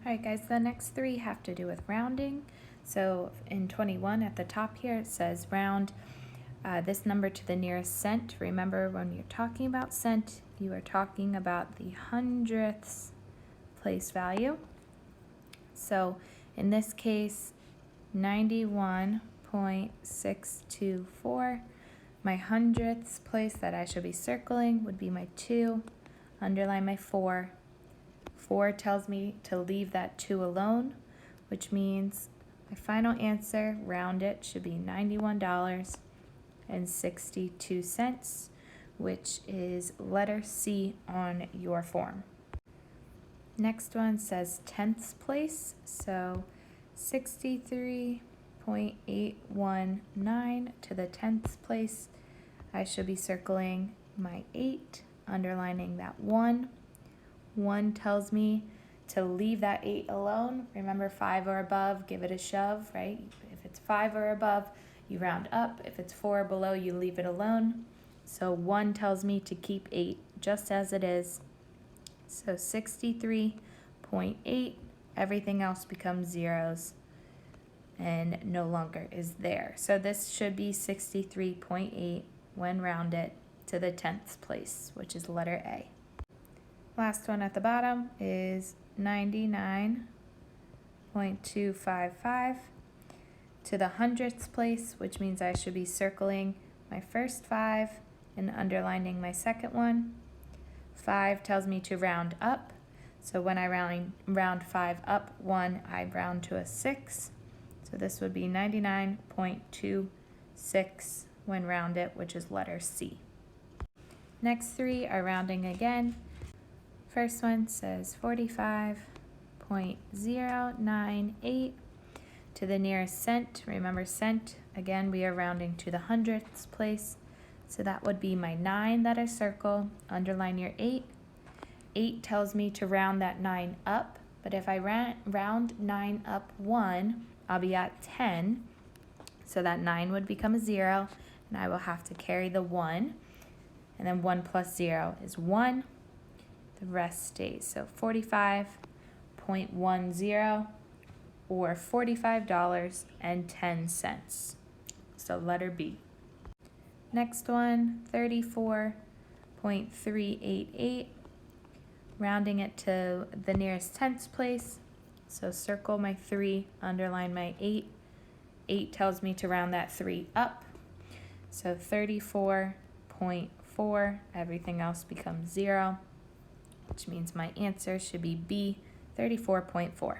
Alright guys, the next three have to do with rounding. So in 21 at the top here it says round this number to the nearest cent. Remember, when you're talking about cent, you are talking about the hundredths place value. So in this case, 91.624. My hundredths place that I should be circling would be my 2, underline my 4. 4 tells me to leave that 2 alone, which means my final answer, round it, should be $91.62, which is letter C on your form. Next one says tenths place, so 63.819 to the tenths place. I should be circling my 8, underlining that 1. 1 tells me to leave that 8 alone. Remember, 5 or above, give it a shove, right? If it's 5 or above, you round up. If it's 4 or below, you leave it alone. So 1 tells me to keep 8 just as it is. So 63.8, everything else becomes zeros and no longer is there. So this should be 63.8 when rounded to the tenths place, which is letter A. Last one at the bottom is 99.255 to the hundredths place, which means I should be circling my first 5 and underlining my second one. 5 tells me to round up, so when I round 5 up 1, I round to a 6. So this would be 99.26 when rounded, which is letter C. Next three are rounding again. First one says 45.098 to the nearest cent. Remember, cent, again, we are rounding to the hundredths place. So that would be my 9 that I circle, underline your 8. 8 tells me to round that 9 up, but if I round 9 up 1, I'll be at 10. So that 9 would become a 0, and I will have to carry the 1. And then 1 plus 0 is 1. The rest stays. So 45.10 or $45.10. So letter B. Next one, 34.388, rounding it to the nearest tenths place. So circle my 3, underline my 8. 8 tells me to round that 3 up. So 34.4, everything else becomes 0, which means my answer should be B, 34.4.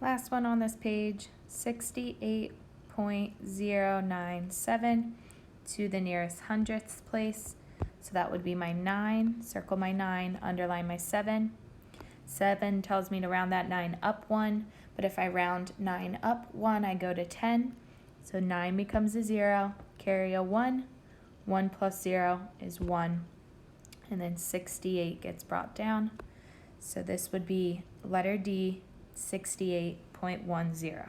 Last one on this page, 68.097 to the nearest hundredths place. So that would be my 9, circle my 9, underline my 7. 7 tells me to round that 9 up 1, but if I round 9 up 1, I go to 10. So 9 becomes a 0, carry a 1. 1 plus 0 is 1. And then 68 gets brought down. So this would be letter D, 68.10.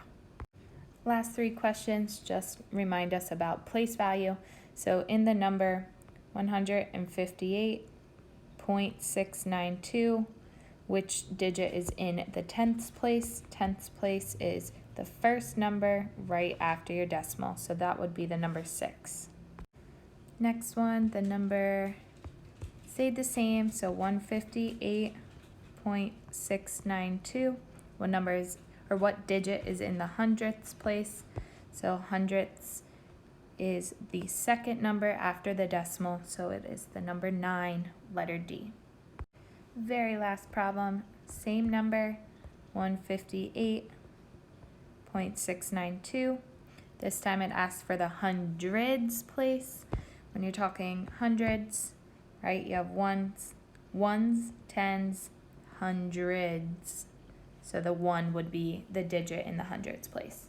Last three questions just remind us about place value. So in the number 158.692, which digit is in the tenths place? Tenths place is the first number right after your decimal. So that would be the number 6. Next one, the number stayed the same, so 158.692. What digit is in the hundredths place? So hundredths is the second number after the decimal, so it is the number 9, letter D. Very last problem, same number, 158.692. This time it asks for the hundreds place. When you're talking hundreds, right, you have ones, tens, hundreds. So the 1 would be the digit in the hundreds place.